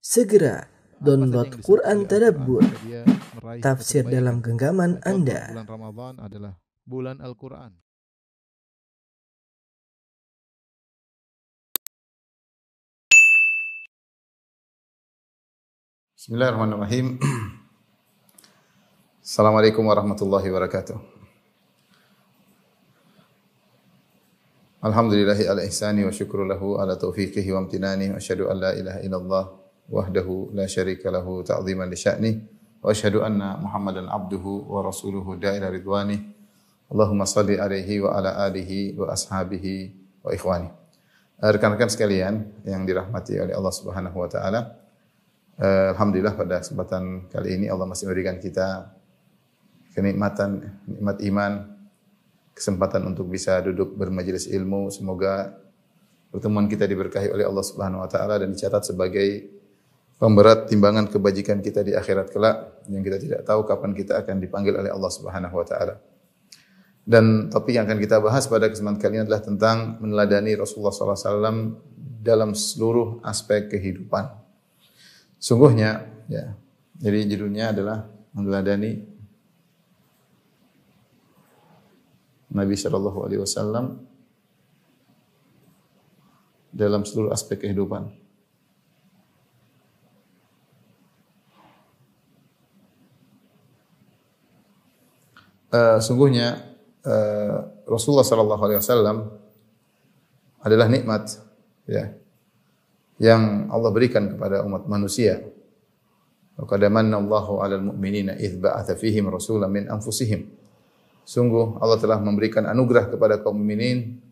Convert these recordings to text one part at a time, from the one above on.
Segera download Quran Tadabbur, dia meraih tafsir kebaikan. dalam genggaman Contoh, Anda. Bulan Ramadan adalah bulan Al-Quran. Bismillahirrahmanirrahim. Assalamualaikum warahmatullahi wabarakatuh. Alhamdulillahi ala ihsani wa syukru lahu ala taufiqihi wa amtinani wa asyhadu an la ilaha illallah wahdahu la syarika lahu ta'ziman li sya'ni wa asyhadu anna Muhammadan abduhu wa rasuluhu da'ila ridwani. Allahumma salli alaihi wa ala alihi wa ashabihi wa ikhwani. Rekan-rekan sekalian yang dirahmati oleh Allah Subhanahu wa taala, alhamdulillah pada kesempatan kali ini Allah masih memberikan kita kenikmatan, nikmat iman, kesempatan untuk bisa duduk bermajelis ilmu. Semoga pertemuan kita diberkahi oleh Allah Subhanahu wa taala dan dicatat sebagai pemberat timbangan kebajikan kita di akhirat kelak, yang kita tidak tahu kapan kita akan dipanggil oleh Allah Subhanahu wa taala. Dan topik yang akan kita bahas pada kesempatan kali ini adalah tentang meneladani Rasulullah sallallahu alaihi wasallam dalam seluruh aspek kehidupan. Sungguhnya, ya. Jadi judulnya adalah meneladani Nabi sallallahu alaihi wasallam dalam seluruh aspek kehidupan. Sungguhnya Rasulullah sallallahu alaihi wasallam adalah nikmat, ya, yang Allah berikan kepada umat manusia. Wa qad manna Allahu 'alal mu'minina idz ba'atha fihim rasulan min anfusihim. Sungguh Allah telah memberikan anugerah kepada kaum mukminin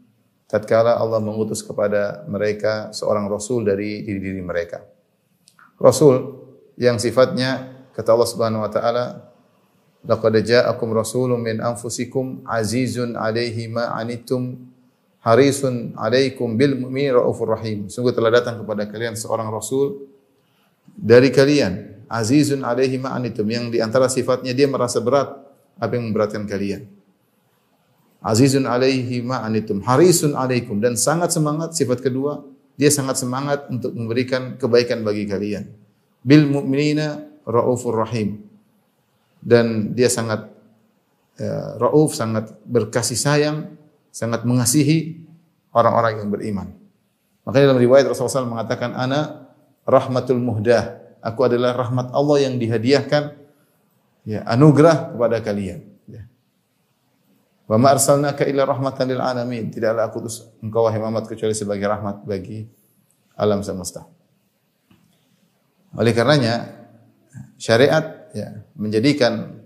tatkala Allah mengutus kepada mereka seorang rasul dari diri-diri mereka. Rasul yang sifatnya, kata Allah Subhanahu wa taala, laqad ja'akum rasulun min anfusikum azizun 'alaihi ma 'anittum harisun 'alaikum bil mu'minina raufur rahim. Sungguh telah datang kepada kalian seorang rasul dari kalian, azizun 'alaihi ma 'anittum, yang di antara sifatnya dia merasa berat apa yang memberatkan kalian. Azizun 'alaihi ma 'anittum harisun 'alaikum, dan sangat semangat. Sifat kedua, dia sangat semangat untuk memberikan kebaikan bagi kalian. Bil mu'minina raufur rahim, dan dia sangat rauf, sangat berkasih sayang, sangat mengasihi orang-orang yang beriman. Makanya dalam riwayat Rasulullah SAW mengatakan, ana rahmatul muhdah, aku adalah rahmat Allah yang dihadiahkan, ya, anugerah kepada kalian. Ya. Wa ma arsalnaka illa rahmatan lil alamin, tidaklah aku utus engkau wahai Muhammad kecuali sebagai rahmat bagi alam semesta. Oleh karenanya syariat, ya, menjadikan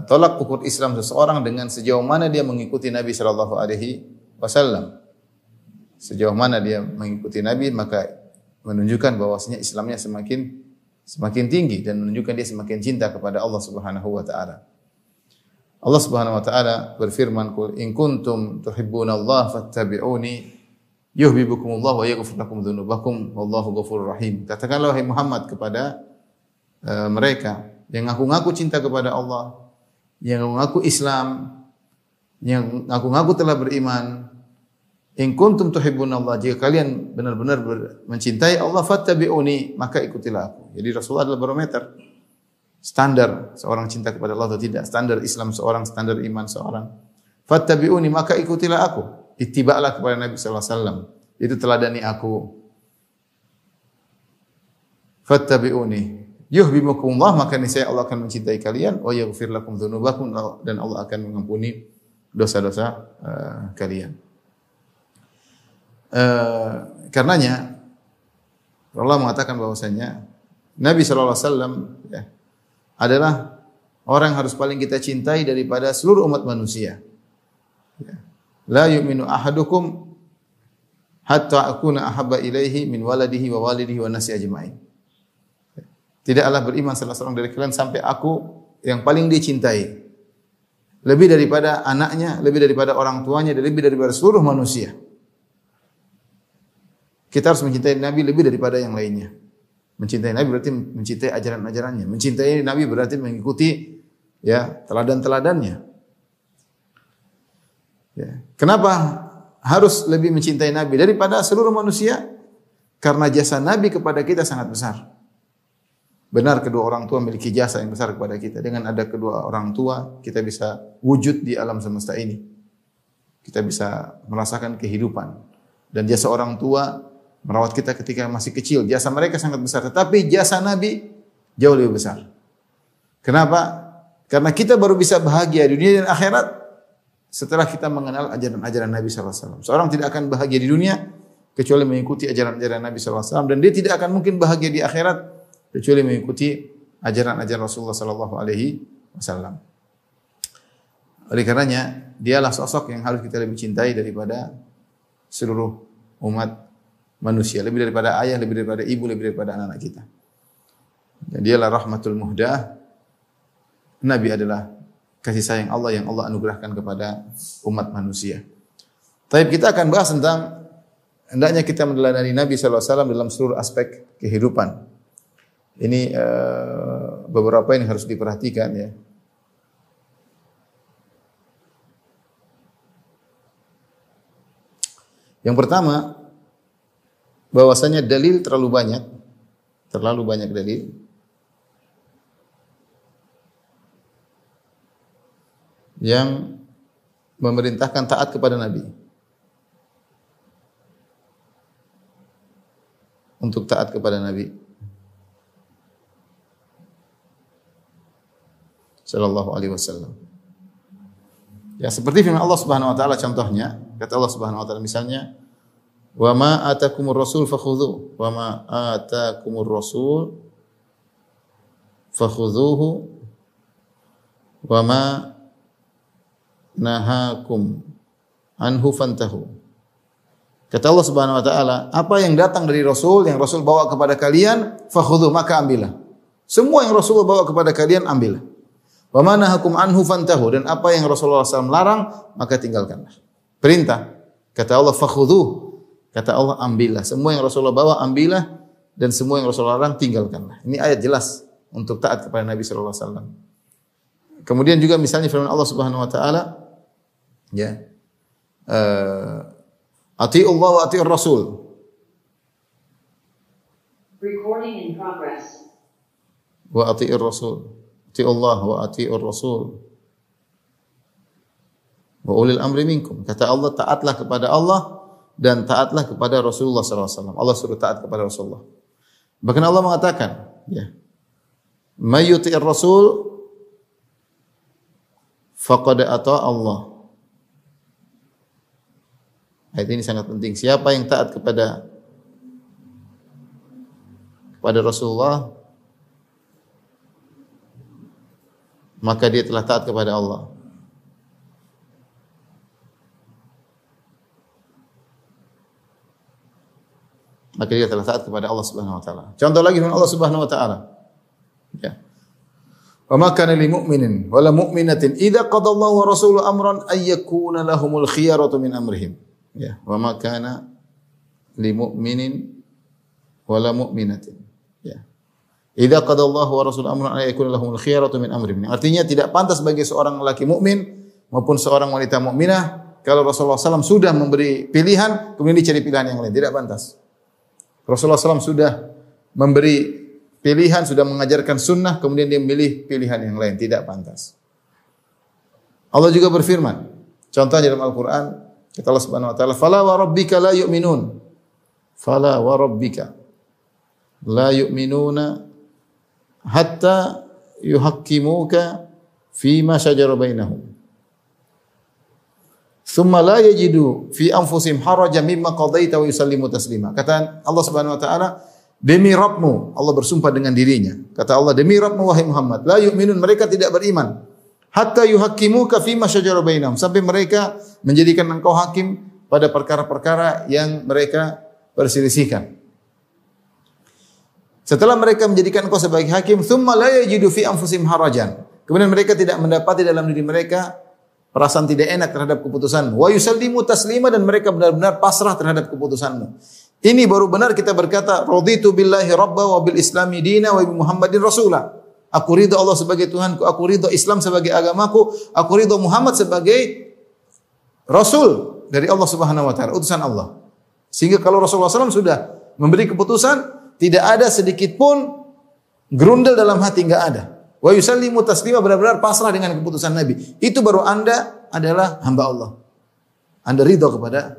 tolak ukur Islam seseorang dengan sejauh mana dia mengikuti Nabi sallallahu alaihi wasallam. Sejauh mana dia mengikuti Nabi, maka menunjukkan bahwasanya Islamnya semakin tinggi dan menunjukkan dia semakin cinta kepada Allah Subhanahu wa taala. Allah Subhanahu wa taala berfirman, "Qul in kuntum tuhibbunallaha fattabi'uni yuhibbukumullah wa yaghfir lakum dzunubakum wallahu ghafurur rahim." Katakanlah wahai Muhammad kepada mereka yang ngaku-ngaku cinta kepada Allah, yang ngaku Islam, yang ngaku-ngaku telah beriman, in kuntum tuhibbunallah, jika kalian benar-benar mencintai Allah, fattabi'uni, maka ikutilah aku. Jadi Rasulullah adalah barometer standar seorang cinta kepada Allah atau tidak, standar Islam seorang, standar iman seorang. Fattabi'uni, maka ikutilah aku. Ittiba'lah kepada Nabi sallallahu alaihi wasallam, itu teladani aku. Fattabi'uni yuhibbukumullah, maka niscaya Allah akan mencintai kalian, wa yaghfir lakum dzunubakum, dan Allah akan mengampuni dosa-dosa kalian. Karenanya Allah mengatakan bahwasanya Nabi sallallahu alaihi wasallam, ya, adalah orang yang harus paling kita cintai daripada seluruh umat manusia. Ya. La yu'minu ahadukum hatta akuna ahabba ilaihi min waladihi wa walidihi wa nasi ajma'in. Tidaklah beriman salah seorang dari kalian sampai aku yang paling dicintai, lebih daripada anaknya, lebih daripada orang tuanya, dan lebih daripada seluruh manusia. Kita harus mencintai Nabi lebih daripada yang lainnya. Mencintai Nabi berarti mencintai ajaran-ajarannya. Mencintai Nabi berarti mengikuti, ya, teladan-teladannya. Ya. Kenapa harus lebih mencintai Nabi daripada seluruh manusia? karena jasa Nabi kepada kita sangat besar. Benar kedua orang tua memiliki jasa yang besar kepada kita. Dengan ada kedua orang tua, kita bisa wujud di alam semesta ini. Kita bisa merasakan kehidupan. Dan jasa orang tua merawat kita ketika masih kecil. Jasa mereka sangat besar. Tetapi jasa Nabi jauh lebih besar. Kenapa? Karena kita baru bisa bahagia di dunia dan akhirat setelah kita mengenal ajaran-ajaran Nabi SAW. Seorang tidak akan bahagia di dunia kecuali mengikuti ajaran-ajaran Nabi SAW. Dan dia tidak akan mungkin bahagia di akhirat kecuali mengikuti ajaran-ajaran Rasulullah SAW. Oleh karenanya, dialah sosok yang harus kita lebih cintai daripada seluruh umat manusia. Lebih daripada ayah, lebih daripada ibu, lebih daripada anak-anak kita. Dan dialah rahmatul muhdah. Nabi adalah kasih sayang Allah yang Allah anugerahkan kepada umat manusia. Tapi kita akan bahas tentang hendaknya kita meneladani Nabi SAW dalam seluruh aspek kehidupan. Ini beberapa yang harus diperhatikan ya. Yang pertama, bahwasanya dalil terlalu banyak dalil yang memerintahkan taat kepada Nabi. Untuk taat kepada Nabi sallallahu alaihi wasallam. Ya, seperti firman Allah Subhanahu wa taala contohnya, kata Allah Subhanahu wa taala misalnya, "Wa ma atakumur rasul fakhudhu, wa ma atakumur rasul fakhudhuhu, wa ma nahakum anhu fantahu." Kata Allah Subhanahu wa taala, apa yang datang dari Rasul, yang Rasul bawa kepada kalian, fakhudhu, maka ambillah. Semua yang Rasul bawa kepada kalian ambillah. Wa ma nahakum anhu fantahu, dan apa yang Rasulullah SAW larang, maka tinggalkanlah. Perintah. Kata Allah fakhudhu, kata Allah ambillah. Semua yang Rasulullah bawa ambillah, dan semua yang Rasulullah larang tinggalkanlah. Ini ayat jelas untuk taat kepada Nabi sallallahu alaihi wasallam. Kemudian juga misalnya firman Allah Subhanahu wa taala, ya. Ati'ullah wa ati'ur Rasul. Recording in progress. Wa ati'ur Rasul. Ati'ullah wa ati'ur Rasul. Wa ulil amri minkum. Kata Allah, taatlah kepada Allah dan taatlah kepada Rasulullah sallallahu alaihi wasallam. Allah suruh taat kepada Rasulullah. Bahkan Allah mengatakan, ya. May yuti'ir Rasul faqad ata'a Allah. Ayat ini sangat penting. Siapa yang taat kepada Rasulullah, maka dia telah taat kepada Allah. Maka dia telah taat kepada Allah Subhanahu wa taala. Contoh lagi dengan Allah Subhanahu wa taala. Ya. Wa ma kana lil mu'minin wa la mu'minatin idza qada Allahu wa rasuluhu amran ay yakuna lahumul khiyaratu min amrihim. Ya, wa ma kana li mu'minin wa la mu'minatin. Ya. Idza qada Allahu wa rasuluhu amran ay yakuna lahumul khiyaratu min amrihim. Artinya tidak pantas bagi seorang lelaki mukmin maupun seorang wanita mukminah kalau Rasulullah SAW sudah memberi pilihan kemudian dicari pilihan yang lain, tidak pantas. Rasulullah SAW sudah memberi pilihan, sudah mengajarkan sunnah, kemudian dia memilih pilihan yang lain. Tidak pantas. Allah juga berfirman, contohnya dalam Al-Quran, kata Allah Subhanahu wa taala, "Fala wa rabbika la yu'minun." Fala wa rabbika la yu'minuna hatta yuhaqqimuka fima shajara bainahum. Thumma la yajidu fi anfusihim harajan mimma qadaita wa yusallimu taslima. Kata Allah Subhanahu wa taala, demi Rabbmu, Allah bersumpah dengan dirinya. Kata Allah, demi Rabbmu wahai Muhammad, la yu'minun, mereka tidak beriman. Hatta yuhaqqimuka fima shajara bainahum, sampai mereka menjadikan engkau hakim pada perkara-perkara yang mereka perselisihkan. Setelah mereka menjadikan engkau sebagai hakim, thumma la yajidu fi anfusihim harajan. Kemudian mereka tidak mendapati dalam diri mereka perasaan tidak enak terhadap keputusanmu. Wa yusallimu taslima, dan mereka benar-benar pasrah terhadap keputusanmu. Ini baru benar kita berkata, raditu billahi rabba wa bil islami dina wa bi Muhammadin rasulah. Aku ridha Allah sebagai Tuhanku, aku ridha Islam sebagai agamaku, aku ridha Muhammad sebagai Rasul dari Allah Subhanahu wa taala, utusan Allah. Sehingga kalau Rasulullah SAW sudah memberi keputusan, tidak ada sedikit pun gerundel dalam hati, enggak ada. Wa yusallimu taslima, benar-benar pasrah dengan keputusan Nabi. Itu baru Anda adalah hamba Allah. Anda ridha kepada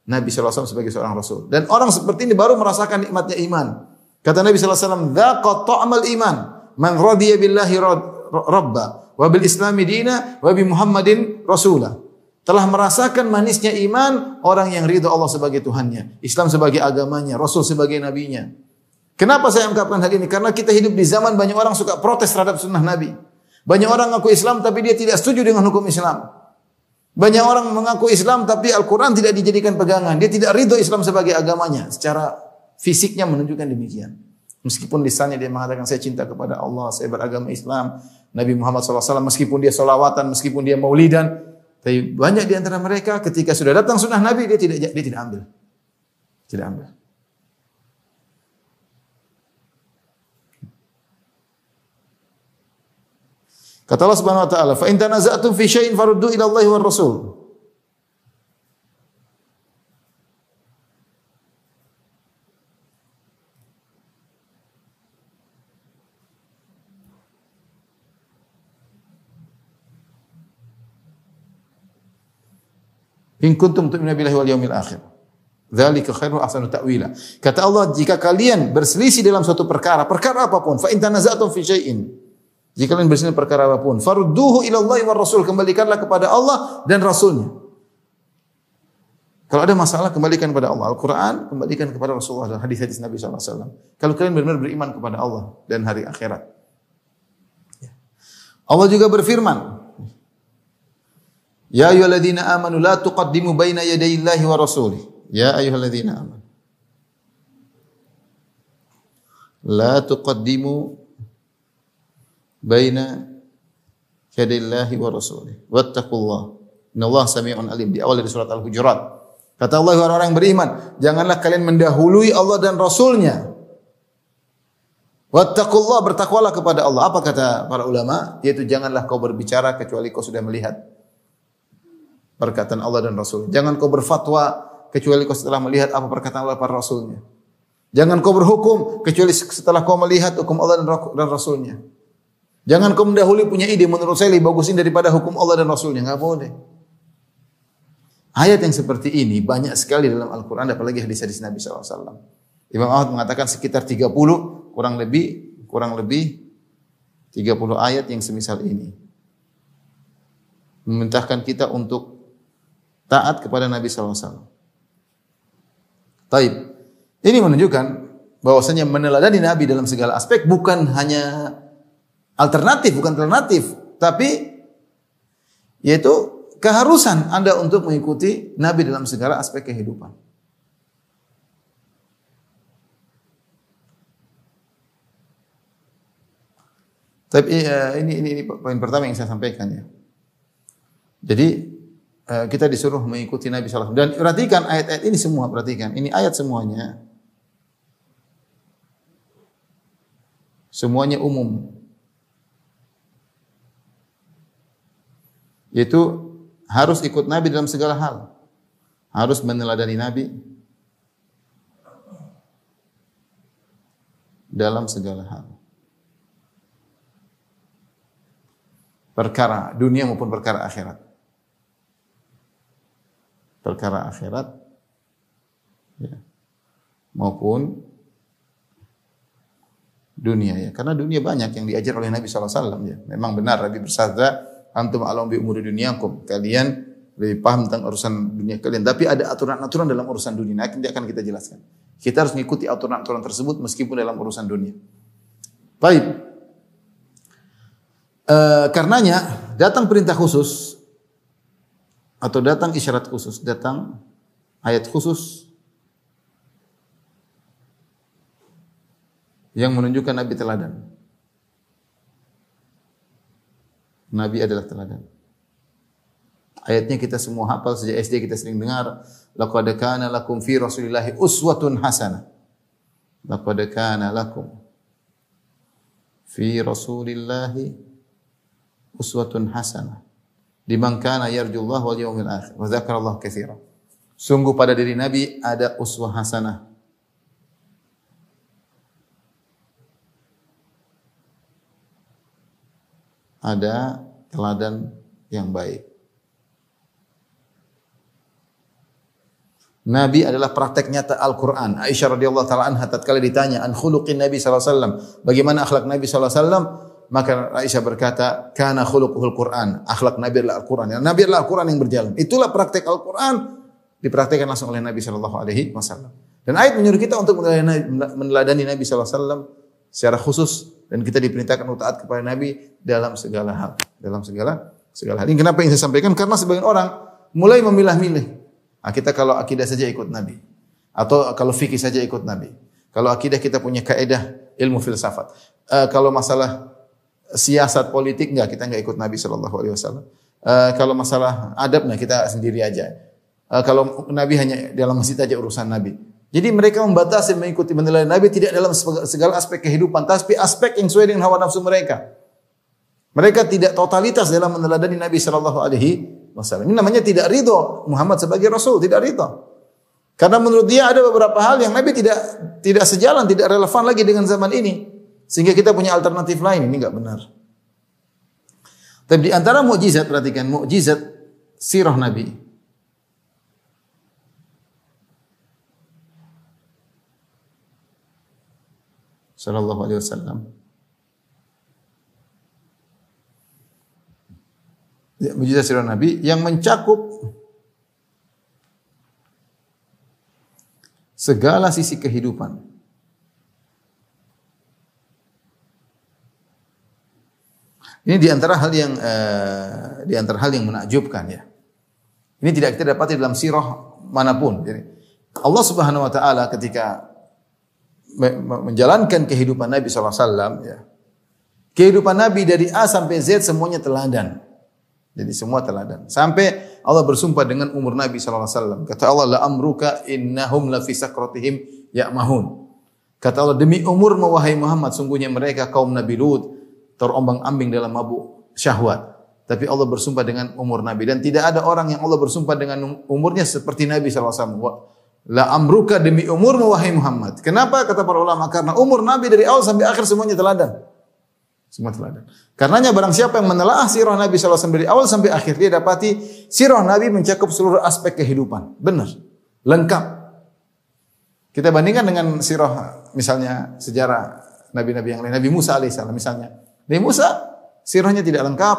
Nabi sallallahu alaihi wasallam sebagai seorang rasul. Dan orang seperti ini baru merasakan nikmatnya iman. Kata Nabi sallallahu alaihi wasallam, "Dzaqa ta'mal iman man radiya billahi rabba wa bil islami dina wa bi Muhammadin rasula." Telah merasakan manisnya iman orang yang ridha Allah sebagai Tuhannya, Islam sebagai agamanya, Rasul sebagai nabinya. Kenapa saya ungkapkan hal ini? Karena kita hidup di zaman banyak orang suka protes terhadap sunnah Nabi. Banyak orang mengaku Islam tapi dia tidak setuju dengan hukum Islam. Banyak orang mengaku Islam tapi Al-Quran tidak dijadikan pegangan. Dia tidak ridho Islam sebagai agamanya. Secara fisiknya menunjukkan demikian. Meskipun lisannya dia mengatakan saya cinta kepada Allah, saya beragama Islam, Nabi Muhammad SAW, meskipun dia solawatan, meskipun dia maulidan. Tapi banyak di antara mereka ketika sudah datang sunnah Nabi dia tidak ambil. Tidak ambil. Kata Allah Subhanahu wa taala, "Fa in tanaza'tum fi syai'in faruddu ila Allahi war Rasul." In kuntum tu'minuna billahi wal yawmil akhir. Dzalika khairu ahsanu ta'wila. Kata Allah, jika kalian berselisih dalam suatu perkara apapun, fa in tanaza'tum fi syai'in, jika kalian berselisih perkara apapun, farudduhu ila Allah wa Rasul, kembalikanlah kepada Allah dan Rasulnya. Kalau ada masalah, kembalikan kepada Allah. Al-Quran, kembalikan kepada Rasulullah dan hadis-hadis Nabi SAW. Kalau kalian benar-benar beriman kepada Allah dan hari akhirat. Allah juga berfirman, Ya ayyuhalladzina amanu la tuqaddimu baina yadayillahi wa rasulih. Ya ayyuhalladzina amanu la tuqaddimu baina yadayillahi wa rasulih. Wattaqullah. Innallaha samii'un alim. Di awal dari surat Al-Hujurat. Kata Allah, orang-orang yang beriman, janganlah kalian mendahului Allah dan Rasulnya. Wattaqullah, bertakwalah kepada Allah. Apa kata para ulama? Yaitu janganlah kau berbicara kecuali kau sudah melihat perkataan Allah dan Rasul. Jangan kau berfatwa kecuali kau setelah melihat apa perkataan Allah dan para Rasulnya. Jangan kau berhukum kecuali setelah kau melihat hukum Allah dan Rasulnya. Jangan kau mendahului punya ide, menurut saya lebih bagus ini daripada hukum Allah dan Rasulnya. Enggak boleh. Ayat yang seperti ini banyak sekali dalam Al-Quran, apalagi hadis-hadis Nabi SAW. Imam Ahmad mengatakan sekitar 30, kurang lebih 30 ayat yang semisal ini. Memerintahkan kita untuk taat kepada Nabi SAW. Taib. Ini menunjukkan bahwasanya meneladani Nabi dalam segala aspek bukan hanya alternatif, tapi yaitu keharusan Anda untuk mengikuti Nabi dalam segala aspek kehidupan. Tapi ini poin pertama yang saya sampaikan ya. Jadi kita disuruh mengikuti Nabi SAW. Dan perhatikan ayat-ayat ini semua, perhatikan. Ini ayat semuanya. Semuanya umum. Yaitu harus ikut Nabi dalam segala hal. Harus meneladani Nabi dalam segala hal. Perkara dunia maupun perkara akhirat. Perkara akhirat ya, maupun dunia ya. Karena dunia banyak yang diajar oleh Nabi SAW ya. Memang benar Nabi bersabda, antum a'lamu bi umuri dunyakum. Kalian lebih paham tentang urusan dunia kalian. Tapi ada aturan-aturan dalam urusan dunia. Nanti akan kita jelaskan. Kita harus mengikuti aturan-aturan tersebut meskipun dalam urusan dunia. Baik. Karenanya datang perintah khusus atau datang isyarat khusus, datang ayat khusus yang menunjukkan Nabi teladan. Nabi adalah teladan. Ayatnya kita semua hafal, sejak SD kita sering dengar, laqad kana lakum fi Rasulillahi uswatun hasanah. Laqad kana lakum fi Rasulillahi uswatun hasanah liman kana yarjullaha wal yawmil akhir wa dzakarallaha katsiran. Sungguh pada diri Nabi ada uswah hasanah ada teladan yang baik. Nabi adalah praktek nyata Al-Quran. Aisyah radhiyallahu taala anha tatkala ditanya an khuluqin Nabi sallallahu alaihi wasallam, bagaimana akhlak Nabi sallallahu alaihi wasallam, maka Aisyah berkata, kana khuluquhul Quran. Akhlak Nabi adalah Al-Quran. Nabi adalah Al-Quran yang berjalan. Itulah praktek Al-Quran dipraktekkan langsung oleh Nabi sallallahu alaihi wasallam. Dan ayat menyuruh kita untuk meneladani Nabi sallallahu alaihi wasallam secara khusus, dan kita diperintahkan untuk taat kepada Nabi dalam segala hal, dalam segala hal. Ini kenapa yang saya sampaikan? Karena sebagian orang mulai memilah-milih. Kita kalau akidah saja ikut Nabi, atau kalau fikih saja ikut Nabi. Kalau akidah kita punya kaidah ilmu filsafat. Kalau masalah siasat politik kita enggak ikut Nabi sallallahu alaihi wasallam. Kalau masalah adab kita sendiri aja. Kalau Nabi hanya dalam masjid aja urusan Nabi. Jadi mereka membatasi mengikuti meneladani Nabi tidak dalam segala aspek kehidupan, tapi aspek yang sesuai dengan hawa nafsu mereka. Mereka tidak totalitas dalam meneladani Nabi sallallahu alaihi wasallam. Ini namanya tidak ridho Muhammad sebagai Rasul, tidak ridho. Karena menurut dia ada beberapa hal yang Nabi tidak sejalan, tidak relevan lagi dengan zaman ini. Sehingga kita punya alternatif lain, ini enggak benar. Tapi di antara mukjizat, perhatikan mukjizat sirah Nabi. Sallallahu alaihi wasallam. Mukjizat sirah Nabi yang mencakup segala sisi kehidupan. Ini di antara hal yang menakjubkan ya. Ini tidak kita dapati dalam sirah manapun. Jadi Allah Subhanahu wa taala ketika menjalankan kehidupan Nabi sallallahu alaihi wasallam ya. Kehidupan Nabi dari A sampai Z semuanya teladan. Jadi semua teladan. Sampai Allah bersumpah dengan umur Nabi sallallahu alaihi wasallam. Kata Allah, la amruka innahum la fi sakratihim ya'mahun. Kata Allah, demi umurmu wahai Muhammad, sungguhnya mereka kaum Nabi Lut terombang-ambing dalam mabuk syahwat. Tapi Allah bersumpah dengan umur Nabi, dan tidak ada orang yang Allah bersumpah dengan umurnya seperti Nabi sallallahu alaihi wasallam. La amruka, demi umurmu wahai Muhammad. Kenapa? Kata para ulama, karena umur Nabi dari awal sampai akhir semuanya teladan. Semua teladan. Karenanya barang siapa yang menelaah sirah Nabi sallallahu alaihi wasallam dari awal sampai akhir, dia dapati sirah Nabi mencakup seluruh aspek kehidupan. Benar. Lengkap. Kita bandingkan dengan sirah misalnya sejarah nabi-nabi yang lain. Nabi Musa alaihissalam misalnya. Nabi Musa sirahnya tidak lengkap,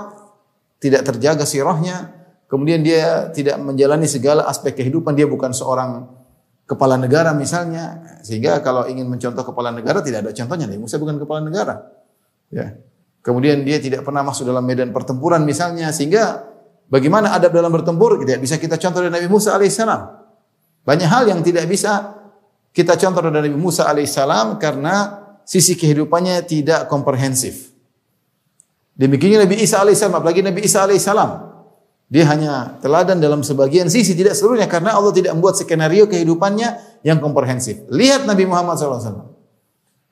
tidak terjaga sirahnya. Kemudian dia tidak menjalani segala aspek kehidupan. Dia bukan seorang kepala negara misalnya. Sehingga kalau ingin mencontoh kepala negara tidak ada contohnya. Nabi Musa bukan kepala negara. Ya. Kemudian dia tidak pernah masuk dalam medan pertempuran misalnya, sehingga bagaimana adab dalam bertempur tidak bisa kita contoh dari Nabi Musa alaihissalam. Banyak hal yang tidak bisa kita contoh dari Nabi Musa alaihissalam karena sisi kehidupannya tidak komprehensif. Demikian Nabi Isa alaihissalam, apalagi Nabi Isa alaihissalam, dia hanya teladan dalam sebagian sisi, tidak seluruhnya, karena Allah tidak membuat skenario kehidupannya yang komprehensif. Lihat Nabi Muhammad SAW.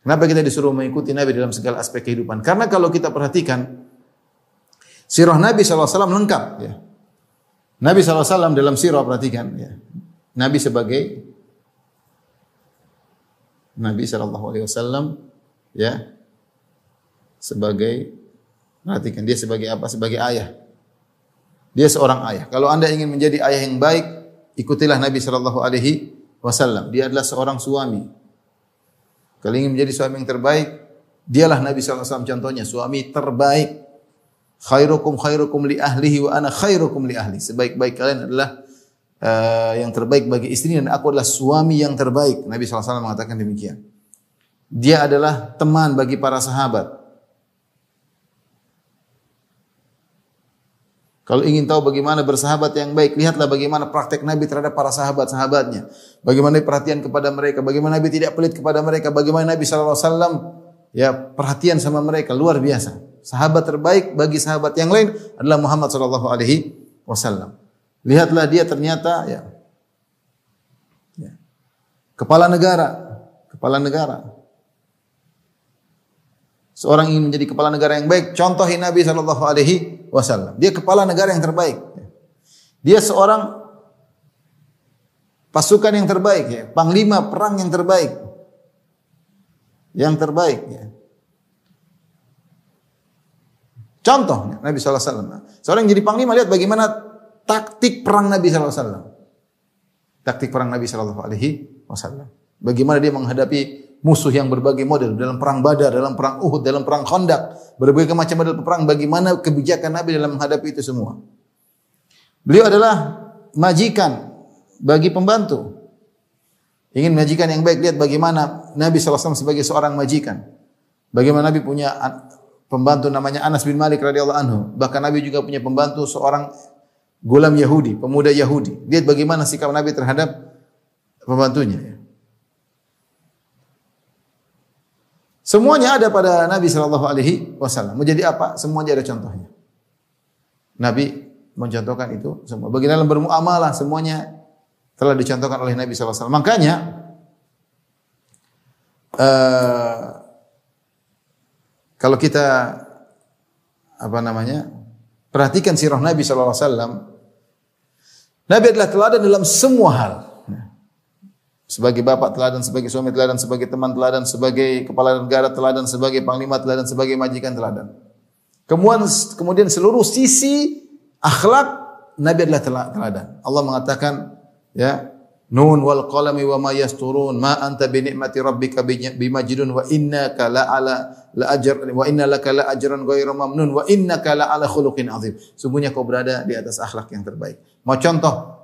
Kenapa kita disuruh mengikuti Nabi dalam segala aspek kehidupan? Karena kalau kita perhatikan sirah Nabi SAW lengkap. Ya. Nabi SAW dalam sirah, perhatikan. Ya. Nabi SAW, ya, sebagai, perhatikan dia sebagai apa? Sebagai ayah. Dia seorang ayah. Kalau anda ingin menjadi ayah yang baik, ikutilah Nabi SAW. Dia adalah seorang suami. Kalau ingin menjadi suami yang terbaik, dialah Nabi SAW contohnya, suami terbaik. Khairukum li ahlihi wa ana khairukum li ahli. Sebaik-baik kalian adalah yang terbaik bagi istri, dan aku adalah suami yang terbaik. Nabi SAW mengatakan demikian. Dia adalah teman bagi para sahabat. Kalau ingin tahu bagaimana bersahabat yang baik, lihatlah bagaimana praktek Nabi terhadap para sahabat-sahabatnya. Bagaimana perhatian kepada mereka, bagaimana Nabi tidak pelit kepada mereka, bagaimana Nabi SAW ya perhatian sama mereka, luar biasa. Sahabat terbaik bagi sahabat yang lain adalah Muhammad SAW. Lihatlah dia ternyata ya kepala negara. Seorang ingin menjadi kepala negara yang baik, contohi Nabi SAW. Dia kepala negara yang terbaik. Dia seorang pasukan yang terbaik, ya. Panglima perang yang terbaik. Yang terbaik. Ya. Contoh Nabi sallallahu alaihi wasallam. Seorang yang jadi panglima, lihat bagaimana taktik perang Nabi sallallahu alaihi wasallam. Taktik perang Nabi sallallahu alaihi wasallam. Bagaimana dia menghadapi musuh yang berbagai model dalam perang Badar, dalam perang Uhud, dalam perang Khandaq, berbagai macam model perang, bagaimana kebijakan Nabi dalam menghadapi itu semua. Beliau adalah majikan bagi pembantu. Ingin majikan yang baik, lihat bagaimana Nabi SAW sebagai seorang majikan. Bagaimana Nabi punya pembantu namanya Anas bin Malik radhiyallahu anhu. Bahkan Nabi juga punya pembantu seorang gulam Yahudi, pemuda Yahudi. Lihat bagaimana sikap Nabi terhadap pembantunya. Semuanya ada pada Nabi sallallahu alaihi wasallam. Mau jadi apa? Semuanya ada contohnya. Nabi mencontohkan itu semua. Bagaimana bermuamalah, semuanya telah dicontohkan oleh Nabi sallallahu alaihi wasallam. Makanya kalau kita perhatikan sirah Nabi sallallahu alaihi wasallam, Nabi adalah teladan dalam semua hal. Sebagai bapak teladan, sebagai suami teladan, sebagai teman teladan, sebagai kepala negara teladan, sebagai panglima teladan, sebagai majikan teladan. Kemudian seluruh sisi akhlak Nabi adalah teladan. Allah mengatakan, ya, Nun wal qalami wa ma yasturun, ma anta bi ni'mati rabbika bimajnun wa innaka la laka la ajran ghairu mamnun wa innaka la ala khuluqin azim. Sungguhnya kau berada di atas akhlak yang terbaik. Mau contoh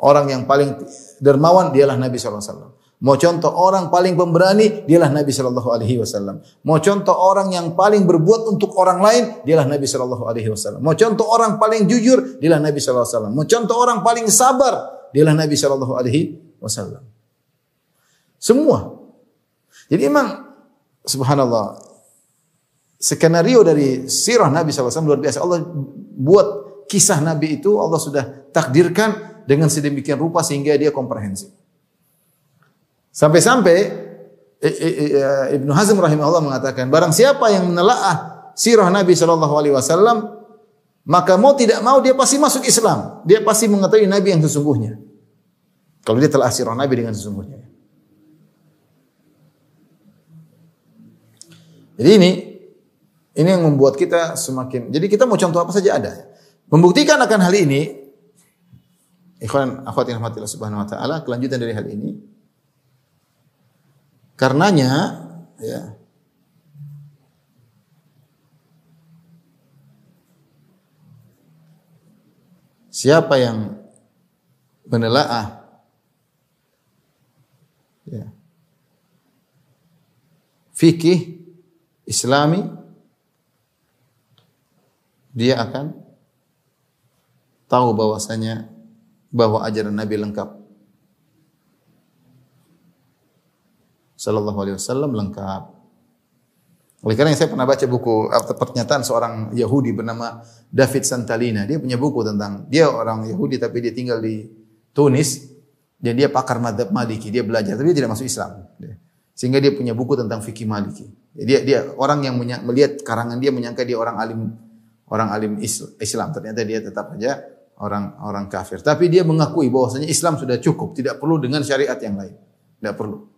orang yang paling dermawan, dialah Nabi sallallahu alaihi wasallam. Mau contoh orang paling pemberani, dialah Nabi sallallahu alaihi wasallam. Mau contoh orang yang paling berbuat untuk orang lain, dialah Nabi sallallahu alaihi wasallam. Mau contoh orang paling jujur, dialah Nabi sallallahu alaihi wasallam. Mau contoh orang paling sabar, dialah Nabi sallallahu alaihi wasallam. Semua. Jadi memang subhanallah, skenario dari sirah Nabi sallallahu alaihi wasallam luar biasa. Allah buat kisah Nabi itu, Allah sudah takdirkan dengan sedemikian rupa sehingga dia komprehensif. Sampai-sampai Ibnu Hazm rahimahullah mengatakan, barang siapa yang menelaah sirah Nabi sallallahu alaihi wasallam, maka mau tidak mau dia pasti masuk Islam. Dia pasti mengetahui Nabi yang sesungguhnya. Kalau dia telah sirah Nabi dengan sesungguhnya. Jadi ini yang membuat kita semakin. Jadi kita mau contoh apa saja ada. Membuktikan akan hal ini, ikhwan akhwat yang rahmatillah subhanahu wa ta'ala, kelanjutan dari hal ini. Karenanya, ya, siapa yang menelaah, ya, fikih Islami, dia akan tahu bahwasanya bahwa ajaran Nabi lengkap. Sallallahu alaihi wasallam lengkap. Oleh karena saya pernah baca buku pernyataan seorang Yahudi bernama David Santalina. Dia punya buku tentang, dia orang Yahudi tapi dia tinggal di Tunis dan dia pakar mazhab Maliki. Dia belajar tapi dia tidak masuk Islam. Sehingga dia punya buku tentang fikih Maliki. Dia orang yang melihat karangan dia menyangka dia orang alim Islam. Ternyata dia tetap saja orang kafir. Tapi dia mengakui bahwasanya Islam sudah cukup, tidak perlu dengan syariat yang lain. Tidak perlu.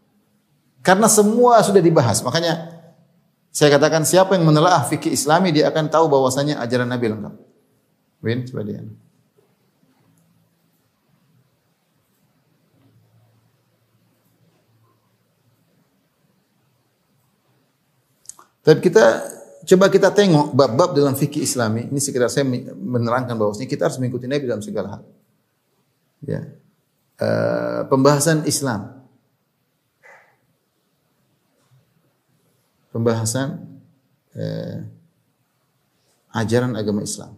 Karena semua sudah dibahas. Makanya saya katakan siapa yang menelaah fikih Islami, dia akan tahu bahwasanya ajaran Nabi lengkap. Win, coba dia. Tapi coba kita tengok bab-bab dalam fikih Islami. Ini sekedar saya menerangkan bahwasanya kita harus mengikuti Nabi dalam segala hal. Ya. Pembahasan Islam. Pembahasan ajaran agama Islam.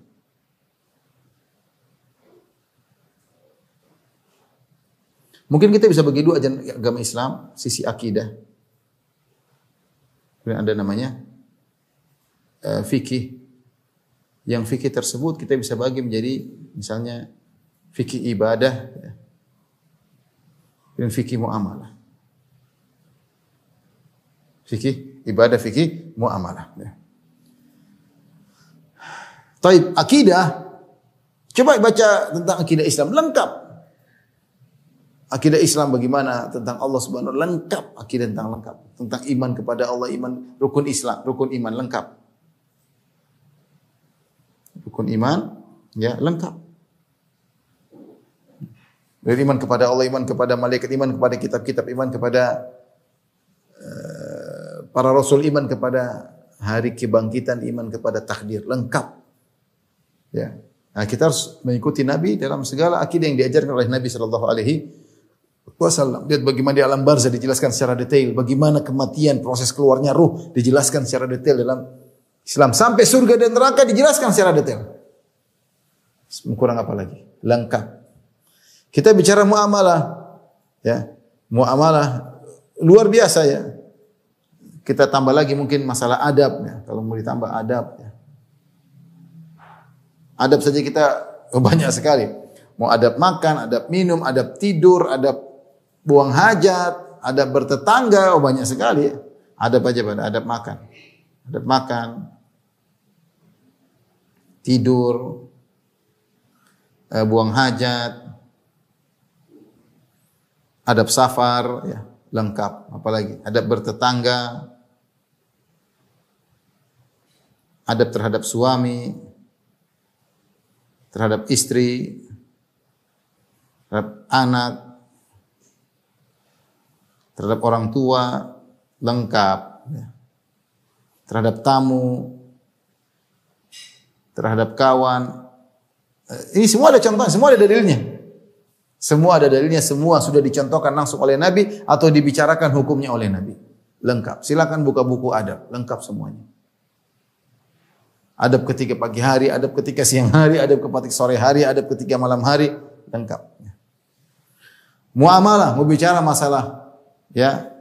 Mungkin kita bisa bagi dua ajaran agama Islam, sisi akidah. Kemudian ada namanya fikih. Yang fikih tersebut kita bisa bagi menjadi misalnya fikih ibadah, ya, dan fikih muamalah. Fikih ibadah, fikih muamalah. Ya. Taib, akidah. Coba baca tentang akidah Islam, lengkap. Akidah Islam bagaimana tentang Allah Subhanahu wa taala, lengkap. Akidah tentang lengkap. Tentang iman kepada Allah, iman rukun Islam, rukun iman lengkap. Rukun iman ya lengkap. Dari iman kepada Allah, iman kepada malaikat, iman kepada kitab-kitab, iman kepada para rasul, iman kepada hari kebangkitan, iman kepada takdir, lengkap. Ya. Nah, kita harus mengikuti Nabi dalam segala akidah yang diajarkan oleh Nabi sallallahu alaihi wasallam. Lihat bagaimana di alam barzah dijelaskan secara detail, bagaimana kematian, proses keluarnya ruh dijelaskan secara detail dalam Islam. Sampai surga dan neraka dijelaskan secara detail. Kurang apa lagi? Lengkap. Kita bicara muamalah, ya, muamalah luar biasa ya. Kita tambah lagi mungkin masalah adab, ya. Kalau mau ditambah adab, ya. Adab saja kita banyak sekali. Mau adab makan, adab minum, adab tidur, adab buang hajat, adab bertetangga, banyak sekali. Ya. Adab aja pada adab makan, tidur, buang hajat. Adab safar, ya, lengkap. Apalagi adab bertetangga, adab terhadap suami, terhadap istri, terhadap anak, terhadap orang tua, lengkap. Ya. Terhadap tamu, terhadap kawan. Ini semua ada contohnya, semua ada dalilnya. Semua ada dalilnya, semua sudah dicontohkan langsung oleh Nabi atau dibicarakan hukumnya oleh Nabi. Lengkap. Silakan buka buku adab, lengkap semuanya. Adab ketika pagi hari, adab ketika siang hari, adab ketika sore hari, adab ketika malam hari, lengkap. Muamalah, mau bicara masalah, ya,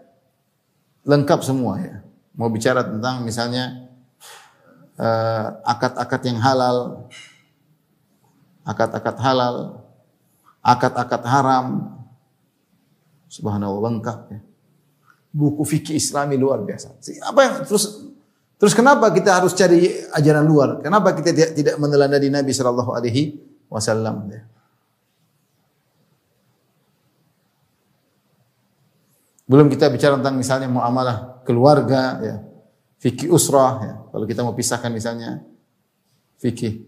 lengkap semua ya. Mau bicara tentang misalnya akad-akad yang halal, akad-akad halal, akad-akad haram, subhanallah lengkap ya. Buku fikih Islami luar biasa. Apa yang terus kenapa kita harus cari ajaran luar? Kenapa kita tidak meneladani Nabi sallallahu alaihi wasallam ya? Belum kita bicara tentang misalnya muamalah keluarga ya, fikih usrah ya. Kalau kita mau pisahkan misalnya fikih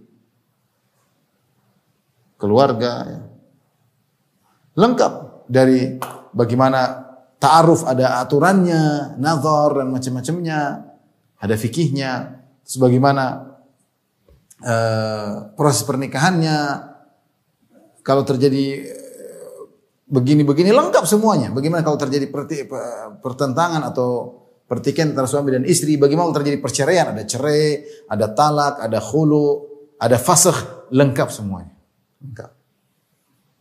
keluarga ya. Lengkap dari bagaimana ta'aruf ada aturannya, nazar dan macam-macamnya, ada fikihnya, terus bagaimana proses pernikahannya, kalau terjadi begini-begini lengkap semuanya. Bagaimana kalau terjadi pertentangan atau pertikaian antara suami dan istri, bagaimana kalau terjadi perceraian, ada cerai, ada talak, ada khulu, ada fasakh, lengkap semuanya. Lengkap.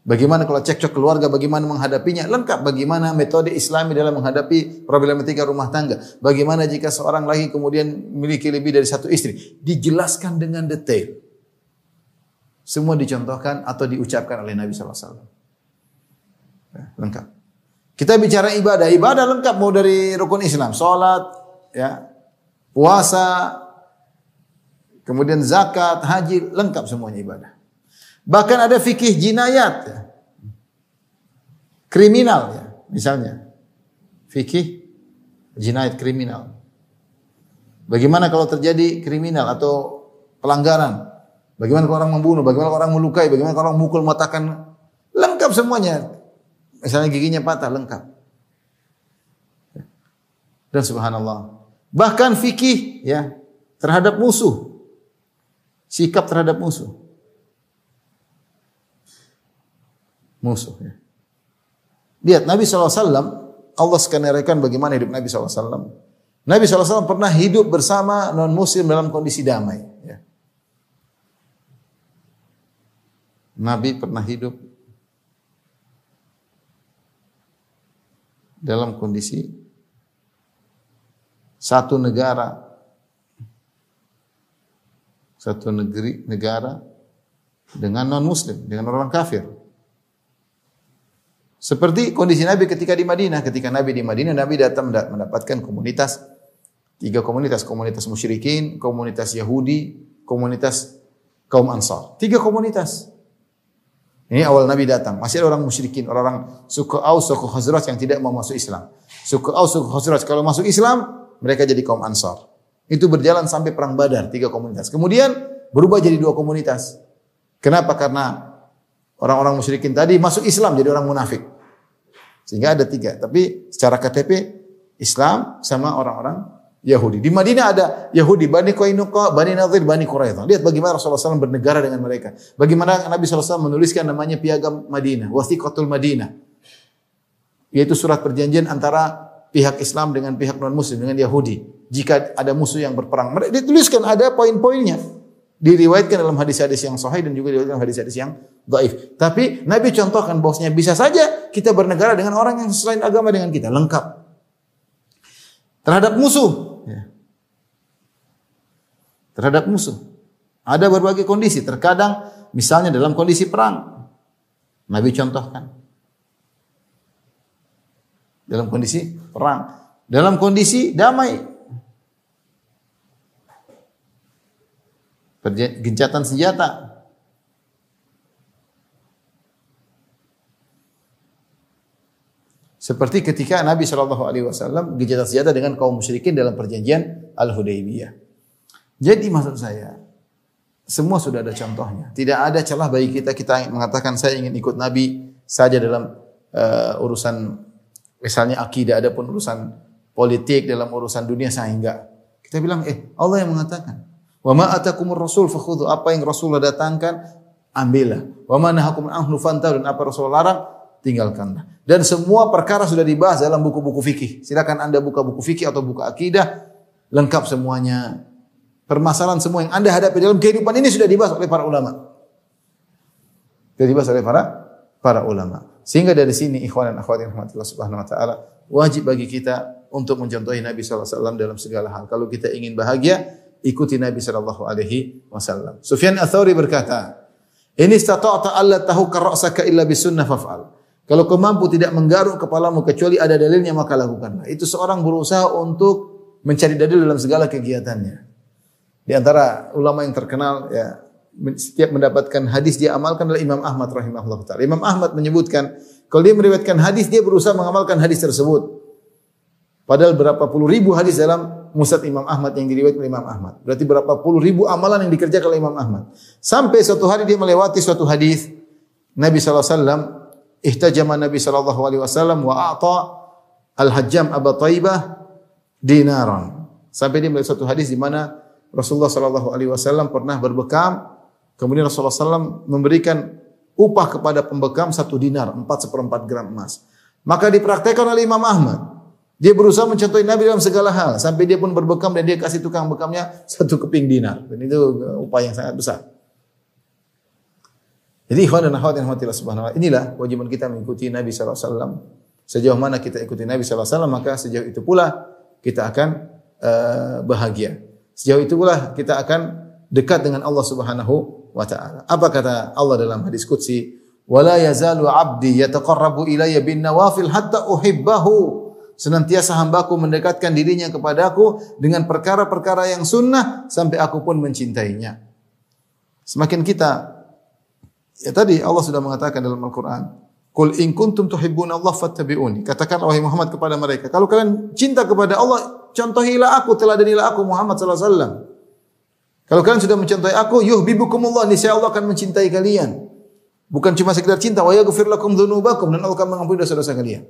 Bagaimana kalau cekcok keluarga, bagaimana menghadapinya, lengkap. Bagaimana metode Islami dalam menghadapi problematika rumah tangga. Bagaimana jika seorang laki kemudian memiliki lebih dari satu istri, dijelaskan dengan detail. Semua dicontohkan atau diucapkan oleh Nabi SAW. Lengkap. Kita bicara ibadah, ibadah lengkap mau dari rukun Islam, salat, ya, puasa, kemudian zakat, haji, lengkap semuanya ibadah. Bahkan ada fikih jinayat, ya. Kriminal, ya. Misalnya fikih jinayat kriminal. Bagaimana kalau terjadi kriminal atau pelanggaran? Bagaimana kalau orang membunuh? Bagaimana kalau orang melukai? Bagaimana kalau orang mukul, matakan? Lengkap semuanya. Misalnya giginya patah, lengkap. Dan subhanallah, bahkan fikih ya terhadap musuh, sikap terhadap musuh. Ya. Lihat Nabi SAW, Allah skenario bagaimana hidup Nabi SAW. Nabi SAW pernah hidup bersama non-muslim dalam kondisi damai. Ya. Nabi pernah hidup dalam kondisi satu negara, satu negara dengan non-muslim, dengan orang kafir. Seperti kondisi Nabi ketika di Madinah. Ketika Nabi di Madinah, Nabi datang mendapatkan komunitas, 3 komunitas. Komunitas musyrikin, komunitas Yahudi, komunitas kaum Ansar. 3 komunitas. Ini awal Nabi datang. Masih ada orang musyrikin, orang suku Aus, suku Khazraj yang tidak mau masuk Islam. Suku Aus, suku Khazraj kalau masuk Islam, mereka jadi kaum Ansar. Itu berjalan sampai perang Badar, 3 komunitas. Kemudian berubah jadi dua komunitas. Kenapa? Karena orang-orang musyrikin tadi masuk Islam jadi orang munafik. Sehingga ada tiga. Tapi secara KTP Islam sama orang-orang Yahudi. Di Madinah ada Yahudi, Bani Qainuqa, Bani Nadir, Bani Quraidah. Lihat bagaimana Rasulullah SAW bernegara dengan mereka. Bagaimana Nabi SAW menuliskan namanya piagam Madinah, Wathiqatul Madinah. Yaitu surat perjanjian antara pihak Islam dengan pihak non-Muslim, dengan Yahudi. Jika ada musuh yang berperang, mereka dituliskan ada poin-poinnya. Diriwayatkan dalam hadis-hadis yang sahih dan juga diriwayatkan dalam hadis-hadis yang dhaif. Tapi Nabi contohkan bahwasanya bisa saja kita bernegara dengan orang yang selain agama dengan kita, lengkap. Terhadap musuh. Ya. Terhadap musuh. Ada berbagai kondisi. Terkadang misalnya dalam kondisi perang. Nabi contohkan. Dalam kondisi perang. Dalam kondisi damai. Gencatan senjata. Seperti ketika Nabi SAW gencatan senjata dengan kaum musyrikin dalam perjanjian Al-Hudaybiyah. Jadi maksud saya, semua sudah ada contohnya. Tidak ada celah bagi kita mengatakan saya ingin ikut Nabi saja dalam urusan misalnya akidah, adapun urusan politik, dalam urusan dunia saya enggak. Kita bilang, Allah yang mengatakan, "Wa ma atakumur rasul fakhudhu." Apa yang Rasulullah datangkan, ambillah. "Wa ma nahakum anhu fantahu." Dan apa Rasulullah larang, tinggalkanlah. Dan semua perkara sudah dibahas dalam buku-buku fikih. Silakan Anda buka buku fikih atau buku akidah, lengkap semuanya. Permasalahan semua yang Anda hadapi dalam kehidupan ini sudah dibahas oleh para ulama. Sudah dibahas oleh para ulama. Sehingga dari sini ikhwan dan akhwat yang rahmatillah subhanahu wa ta'ala, wajib bagi kita untuk mencontohi Nabi SAW dalam segala hal. Kalau kita ingin bahagia, ikuti Nabi SAW. Sufyan Ats-Tsauri berkata, "In istata'ta alla tahukka ra'saka illa bisunnah faf'al." Kalau kau mampu tidak menggaruk kepalamu kecuali ada dalilnya, maka lakukanlah. Itu seorang berusaha untuk mencari dalil dalam segala kegiatannya. Di antara ulama yang terkenal, ya, setiap mendapatkan hadis dia amalkan adalah Imam Ahmad rahimahullah ta'ala. Imam Ahmad menyebutkan, kalau dia meriwayatkan hadis, dia berusaha mengamalkan hadis tersebut. Padahal berapa puluh ribu hadis dalam Musnad Imam Ahmad yang diriwayatkan oleh Imam Ahmad. Berarti berapa puluh ribu amalan yang dikerjakan oleh Imam Ahmad. Sampai suatu hari dia melewati suatu hadis Nabi SAW, ihtajama Nabi SAW wa a'ta al-Hajjam Aba Taibah dinaran. Sampai dia melihat suatu hadis di mana Rasulullah SAW pernah berbekam, kemudian Rasulullah SAW memberikan upah kepada pembekam 1 dinar, 4/4 gram emas. Maka dipraktekkan oleh Imam Ahmad. Dia berusaha mencontohi Nabi dalam segala hal, sampai dia pun berbekam dan dia kasih tukang bekamnya 1 keping dinar. Dan itu upah yang sangat besar. Jadi ikhwan dan akhwat yang rahmatillah subhanahu wa ta'ala, inilah kewajiban kita mengikuti Nabi SAW. Sejauh mana kita ikuti Nabi SAW, maka sejauh itu pula kita akan bahagia. Sejauh itu pula kita akan dekat dengan Allah Subhanahu wa ta'ala. Apa kata Allah dalam hadis qudsi? "Wala yazalu 'abdi yataqarrabu ilayya bin nawafil hatta uhibbahu." Senantiasa hambaku mendekatkan dirinya kepadaku dengan perkara-perkara yang sunnah sampai aku pun mencintainya. Semakin kita, ya tadi Allah sudah mengatakan dalam Al-Quran, "Qul in kuntum tuhibbunallaha fattabi'uni." Katakan wahai Muhammad kepada mereka, kalau kalian cinta kepada Allah, contohilah aku, teladanilah aku Muhammad sallallahu alaihi wasallam. Kalau kalian sudah mencontohi aku, yuhibbukumullah, niscaya Allah akan mencintai kalian. Bukan cuma sekedar cinta, wa yaghfir lakum dzunubakum, dan Allah akan mengampuni dosa-dosa kalian.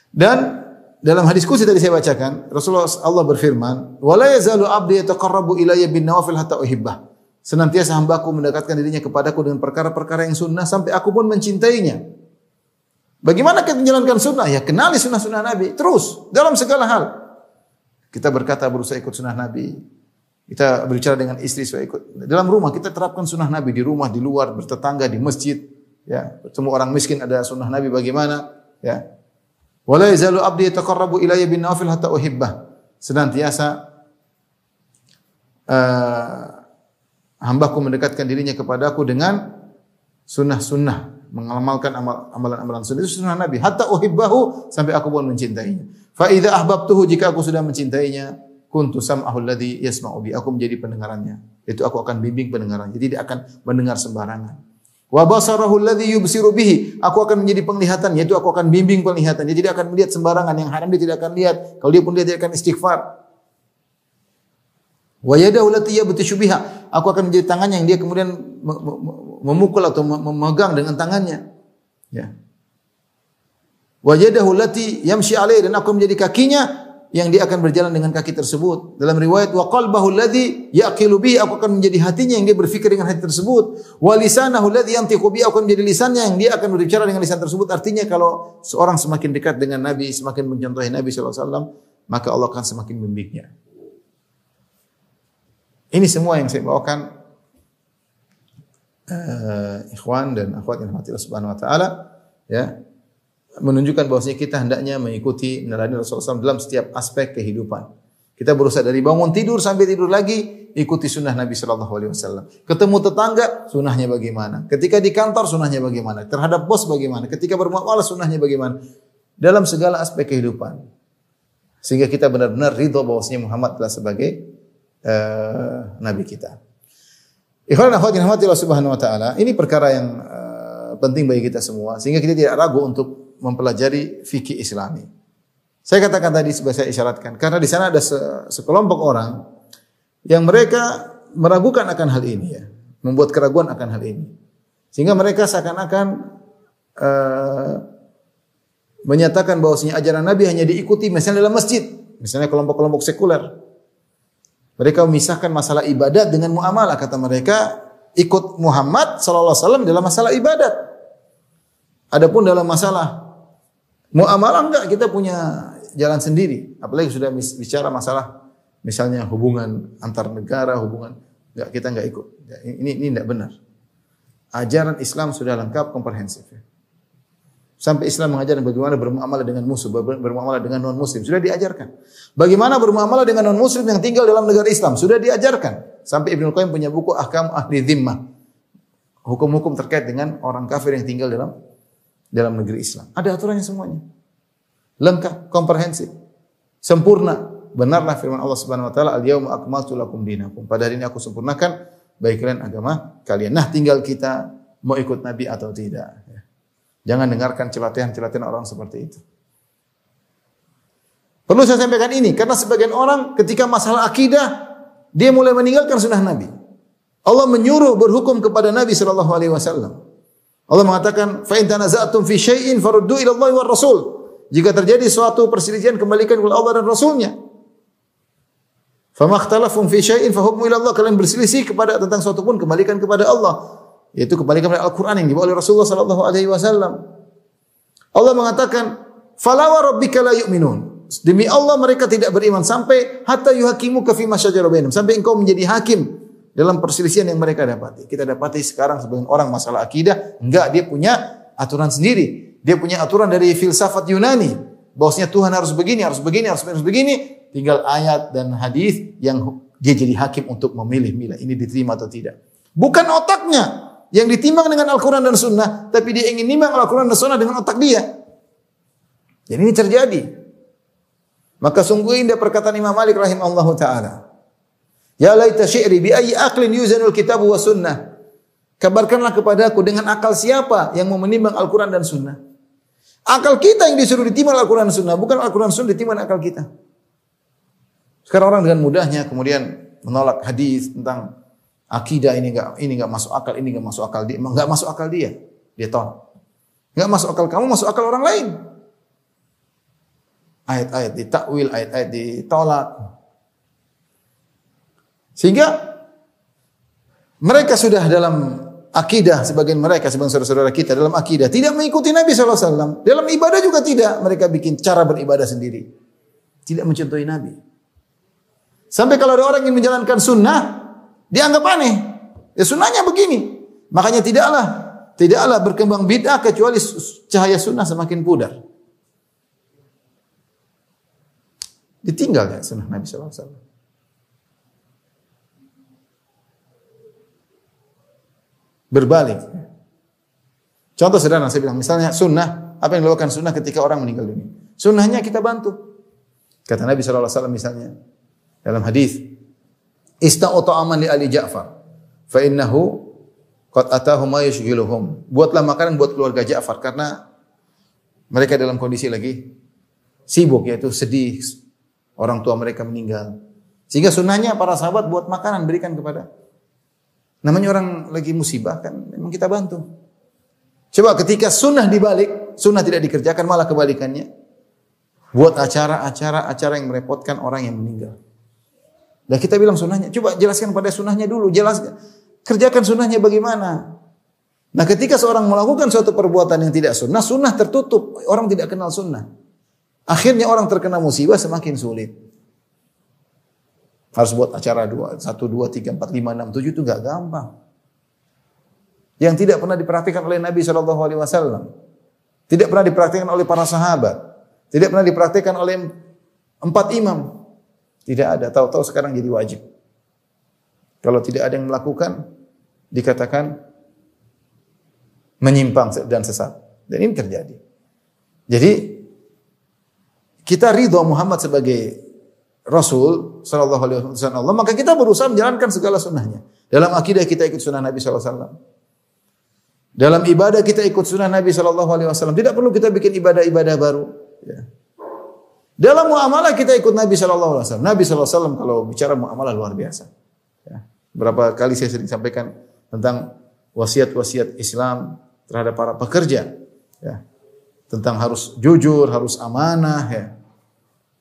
Dan dalam hadis qudsi tadi saya bacakan, Rasulullah Allah berfirman, "Wa la yazalu 'abdi yataqarrabu ilayya bin nawafil hatta uhibbah." Senantiasa hambaku mendekatkan dirinya kepadaku dengan perkara-perkara yang sunnah sampai aku pun mencintainya. Bagaimana kita menjalankan sunnah? Ya kenali sunnah-sunnah Nabi terus dalam segala hal. Kita berkata berusaha ikut sunnah Nabi. Kita berbicara dengan istri supaya ikut. Dalam rumah kita terapkan sunnah Nabi, di rumah, di luar, bertetangga, di masjid. Ya, ketemu orang miskin ada sunnah Nabi bagaimana? Ya. Wala yazalu 'abdi yataqarrabu ilayya bin nawafil hatta uhibbah. Senantiasa hambaku mendekatkan dirinya kepadaku dengan sunnah-sunnah, mengamalkan amalan-amalan sunnah, itu sunnah Nabi, hatta uhibbahu, sampai aku pun mencintainya. Fa idza ahbabtuhu, jika aku sudah mencintainya, kuntu sam'ahu alladhi yasma'u bi, aku menjadi pendengarannya, itu aku akan bimbing pendengarannya, jadi dia akan mendengar sembarangan. Wa basarahu alladhi yubsiru bihi, aku akan menjadi penglihatan, yaitu aku akan bimbing penglihatannya, jadi dia akan melihat sembarangan, yang haram dia tidak akan lihat, kalau dia pun lihat dia akan istighfar. Wa yadahu allati yabtishu biha. Aku akan menjadi tangannya yang dia kemudian memukul atau memegang dengan tangannya. Ya. Wa yadahu allati yamshi 'alaiha, dan aku menjadi kakinya yang dia akan berjalan dengan kaki tersebut. Dalam riwayat wa qalbahu alladhi yaqilu bihi, aku akan menjadi hatinya yang dia berfikir dengan hati tersebut. Wa lisanahu alladhi yantiqu bihi, aku akan menjadi lisannya yang dia akan berbicara dengan lisan tersebut. Artinya kalau seorang semakin dekat dengan Nabi, semakin mencontohi Nabi sallallahu alaihi wasallam, maka Allah akan semakin membimbingnya. Ini semua yang saya bawakan ikhwan dan akhwat yang dirahmati Allah Subhanahu wa taala, ya, menunjukkan bahwasanya kita hendaknya mengikuti meneladani Rasulullah SAW dalam setiap aspek kehidupan. Kita berusaha dari bangun tidur sampai tidur lagi, ikuti sunnah Nabi Sallallahu Alaihi Wasallam. Ketemu tetangga, sunnahnya bagaimana? Ketika di kantor, sunnahnya bagaimana? Terhadap bos bagaimana? Ketika bermuamalah, sunnahnya bagaimana? Dalam segala aspek kehidupan, sehingga kita benar-benar ridho bahwasanya Muhammad adalah sebagai Nabi kita. Ikhwan dan akhwat yang dirahmati Allah Subhanahu Wa Taala, ini perkara yang penting bagi kita semua, sehingga kita tidak ragu untuk mempelajari fikih Islami. Saya katakan tadi, sebagai saya isyaratkan, karena di sana ada sekelompok orang yang mereka meragukan akan hal ini, ya, membuat keraguan akan hal ini, sehingga mereka seakan-akan menyatakan bahwasanya ajaran Nabi hanya diikuti misalnya dalam masjid, misalnya kelompok-kelompok sekuler. Mereka memisahkan masalah ibadat dengan muamalah. Kata mereka, ikut Muhammad sallallahu alaihi wasallam dalam masalah ibadat. Adapun dalam masalah muamalah enggak, kita punya jalan sendiri. Apalagi sudah bicara masalah misalnya hubungan antar negara, hubungan, enggak, kita enggak ikut. Ini enggak benar. Ajaran Islam sudah lengkap, komprehensif. Sampai Islam mengajarkan bagaimana bermuamalah dengan musuh, bermuamalah dengan non-muslim, sudah diajarkan. Bagaimana bermuamalah dengan non-muslim yang tinggal dalam negara Islam, sudah diajarkan. Sampai Ibnu Qayyim punya buku Ahkam Ahli Dhimmah, hukum-hukum terkait dengan orang kafir yang tinggal dalam negeri Islam. Ada aturannya semuanya. Lengkap, komprehensif, sempurna. Benarlah firman Allah Subhanahu wa taala, "Al-yauma akmaltu lakum dinakum." Pada hari ini aku sempurnakan bagi kalian agama kalian. Nah, tinggal kita mau ikut Nabi atau tidak. Jangan dengarkan celotehan-celotehan orang seperti itu. Perlu saya sampaikan ini, karena sebagian orang ketika masalah akidah, dia mulai meninggalkan sunnah Nabi. Allah menyuruh berhukum kepada Nabi sallallahu alaihi wasallam. Allah mengatakan, "Fa in tanaza'tum fi syai'in faruddu ila Allah war Rasul." Jika terjadi suatu perselisihan, kembalikan kepada Allah dan Rasulnya. Fa makhtalafum fi syai'in fa hukmu ila Allah. Kalian berselisih tentang suatu pun, kembalikan kepada Allah. Yaitu kembalikan kepada Al-Quran yang dibawa oleh Rasulullah sallallahu alaihi wasallam. Allah mengatakan, "Fala wa rabbika la yu'minun." Demi Allah mereka tidak beriman sampai hatta yuhakimuka fi ma syajara bainahum, sampai engkau menjadi hakim dalam perselisihan yang mereka dapati. Kita dapati sekarang sebagian orang masalah akidah, enggak, dia punya aturan sendiri. Dia punya aturan dari filsafat Yunani, bahwasanya Tuhan harus begini, harus begini, harus begini. Tinggal ayat dan hadis yang dia jadi hakim untuk memilih-milih ini diterima atau tidak. Bukan otaknya yang ditimbang dengan Al-Quran dan Sunnah, tapi dia ingin nimbang Al-Quran dan Sunnah dengan otak dia. Jadi ini terjadi. Maka sungguh indah perkataan Imam Malik rahimahullahu ta'ala. Ya laita syi'ri bi ayyi aqlin yuzanul kitabu wa sunnah. Kabarkanlah kepadaku dengan akal siapa yang mau menimbang Al-Quran dan Sunnah. Akal kita yang disuruh ditimbang Al-Quran dan Sunnah, bukan Al-Quran dan Sunnah ditimbang akal kita. Sekarang orang dengan mudahnya kemudian menolak hadis tentang akidah, ini enggak masuk akal, ini enggak masuk akal dia, enggak masuk akal dia tolak. Enggak masuk akal kamu, masuk akal orang lain. Ayat-ayat ditakwil, ayat-ayat ditolak. Sehingga mereka sudah dalam akidah, sebagian saudara-saudara kita dalam akidah tidak mengikuti Nabi SAW. Dalam ibadah juga tidak, mereka bikin cara beribadah sendiri. Tidak mencontohi Nabi. Sampai kalau ada orang yang menjalankan sunnah, dianggap aneh. Ya sunnahnya begini. Makanya tidaklah berkembang bid'ah kecuali cahaya sunnah semakin pudar. Ditinggal ya sunnah Nabi SAW. Berbalik. Contoh sederhana saya bilang, misalnya sunnah, apa yang dilakukan sunnah ketika orang meninggal dunia? Sunnahnya kita bantu. Kata Nabi SAW misalnya dalam hadis, "Ista'u ta'aman li ali Ja'far, fa innahu qad atahum ma yushghiluhum." Buatlah makanan buat keluarga Ja'far karena mereka dalam kondisi lagi sibuk, yaitu sedih, orang tua mereka meninggal. Sehingga sunnahnya para sahabat buat makanan berikan kepada. Namanya orang lagi musibah kan memang kita bantu. Coba ketika sunnah dibalik, sunnah tidak dikerjakan malah kebalikannya. Buat acara yang merepotkan orang yang meninggal. Dan kita bilang sunnahnya, coba jelaskan pada sunnahnya dulu, jelaskan. Kerjakan sunnahnya bagaimana. Nah ketika seorang melakukan suatu perbuatan yang tidak sunnah, sunnah tertutup, orang tidak kenal sunnah. Akhirnya orang terkena musibah semakin sulit. Harus buat acara 1, 2, 3, 4, 5, 6, 7 itu enggak gampang. Yang tidak pernah diperhatikan oleh Nabi SAW. Tidak pernah diperhatikan oleh para sahabat. Tidak pernah diperhatikan oleh 4 imam. Tidak ada. Tahu-tahu sekarang jadi wajib. Kalau tidak ada yang melakukan, dikatakan menyimpang dan sesat. Dan ini terjadi. Jadi, kita ridho Muhammad sebagai Rasul sallallahu alaihi wasallam Allah, maka kita berusaha menjalankan segala sunnahnya. Dalam akidah kita ikut sunnah Nabi sallallahu alaihi wasallam. Dalam ibadah kita ikut sunnah Nabi sallallahu alaihi wasallam. Tidak perlu kita bikin ibadah-ibadah baru. Ya. Dalam muamalah kita ikut Nabi sallallahu alaihi wasallam. Nabi sallallahu alaihi wasallam kalau bicara muamalah luar biasa. Ya. Berapa kali saya sering sampaikan tentang wasiat-wasiat Islam terhadap para pekerja. Ya. Tentang harus jujur, harus amanah, ya.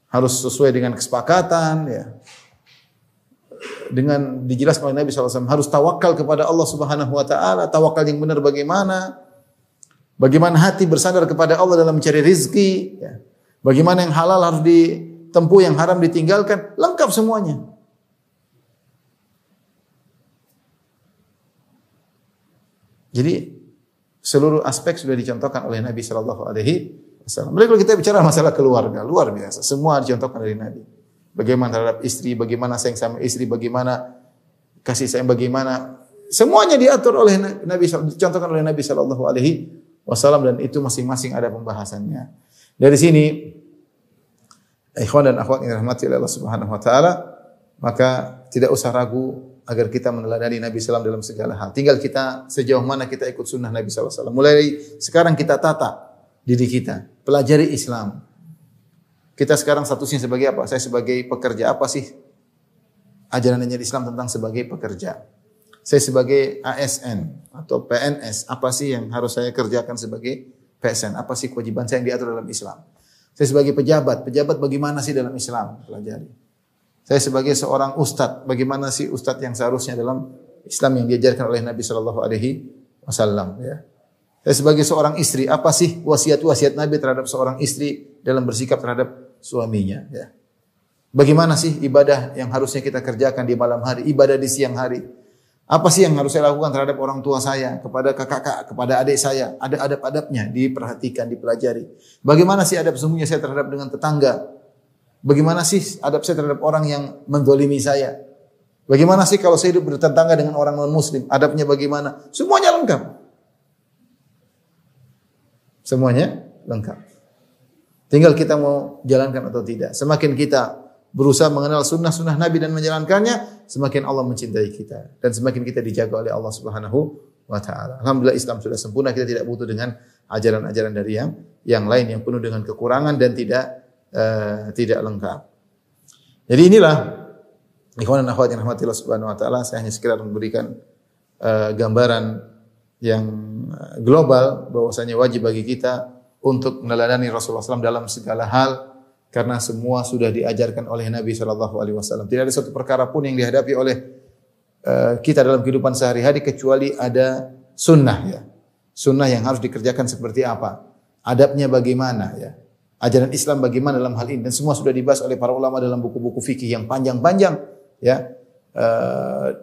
Harus sesuai dengan kesepakatan, ya. Dengan dijelaskan oleh Nabi SAW, harus tawakal kepada Allah Subhanahu Wa Taala. Tawakal yang benar bagaimana? Bagaimana hati bersandar kepada Allah dalam mencari rizki, ya. Bagaimana yang halal harus ditempuh, yang haram ditinggalkan, lengkap semuanya. Jadi seluruh aspek sudah dicontohkan oleh Nabi Sallallahu Alaihi Wasallam. Kalau kita bicara masalah keluarga, luar biasa. Semua dicontohkan dari Nabi. Bagaimana terhadap istri, bagaimana sayang sama istri, bagaimana kasih sayang, bagaimana semuanya diatur oleh Nabi, dicontohkan oleh Nabi Sallallahu Alaihi Wasallam, dan itu masing-masing ada pembahasannya. Dari sini, ikhwan dan akhwat yang dirahmati oleh Allah Subhanahu Wa Taala, maka tidak usah ragu agar kita meneladani Nabi SAW dalam segala hal. Tinggal kita sejauh mana kita ikut sunnah Nabi SAW. Mulai sekarang kita tata diri kita, pelajari Islam. Kita sekarang statusnya sebagai apa? Saya sebagai pekerja. Apa sih ajaran Islam tentang sebagai pekerja? Saya sebagai ASN atau PNS. Apa sih yang harus saya kerjakan sebagai PSN? Apa sih kewajiban saya yang diatur dalam Islam? Saya sebagai pejabat. Pejabat bagaimana sih dalam Islam? Pelajari. Saya sebagai seorang ustadz, bagaimana sih ustadz yang seharusnya dalam Islam yang diajarkan oleh Nabi Sallallahu Alaihi Wasallam? Ya. Saya sebagai seorang istri, apa sih wasiat-wasiat Nabi terhadap seorang istri dalam bersikap terhadap suaminya? Ya. Bagaimana sih ibadah yang harusnya kita kerjakan di malam hari, ibadah di siang hari? Apa sih yang harus saya lakukan terhadap orang tua saya, kepada kakak, kepada adik saya? Ada adab-adabnya, diperhatikan, dipelajari. Bagaimana sih adab sesungguhnya saya terhadap dengan tetangga? Bagaimana sih adab saya terhadap orang yang menzalimi saya? Bagaimana sih kalau saya hidup bertetangga dengan orang non-muslim? Adabnya bagaimana? Semuanya lengkap. Semuanya lengkap. Tinggal kita mau jalankan atau tidak. Semakin kita berusaha mengenal sunnah-sunnah Nabi dan menjalankannya, semakin Allah mencintai kita. Dan semakin kita dijaga oleh Allah Subhanahu Wa Ta'ala. Alhamdulillah Islam sudah sempurna. Kita tidak butuh dengan ajaran-ajaran dari yang lain yang penuh dengan kekurangan dan tidak lengkap. Jadi inilah ikhwan dan akhwat yang rahmati Allah Subhanahu Wa Ta'ala. Saya hanya sekedar memberikan gambaran yang global bahwasanya wajib bagi kita untuk meneladani Rasulullah SAW dalam segala hal, karena semua sudah diajarkan oleh Nabi Sallallahu Alaihi Wasallam. Tidak ada satu perkara pun yang dihadapi oleh kita dalam kehidupan sehari-hari kecuali ada sunnah, ya. Sunnah yang harus dikerjakan seperti apa, adabnya bagaimana, ya. Ajaran Islam bagaimana dalam hal ini, dan semua sudah dibahas oleh para ulama dalam buku-buku fikih yang panjang-panjang, ya,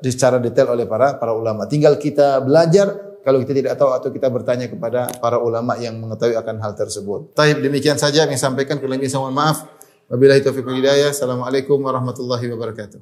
secara detail oleh para ulama. Tinggal kita belajar. Kalau kita tidak tahu atau kita bertanya kepada para ulama yang mengetahui akan hal tersebut. Baik, demikian saja yang saya sampaikan. Kurang lebih saya mohon maaf. Wabillahi taufiq wal hidayah. Assalamualaikum warahmatullahi wabarakatuh.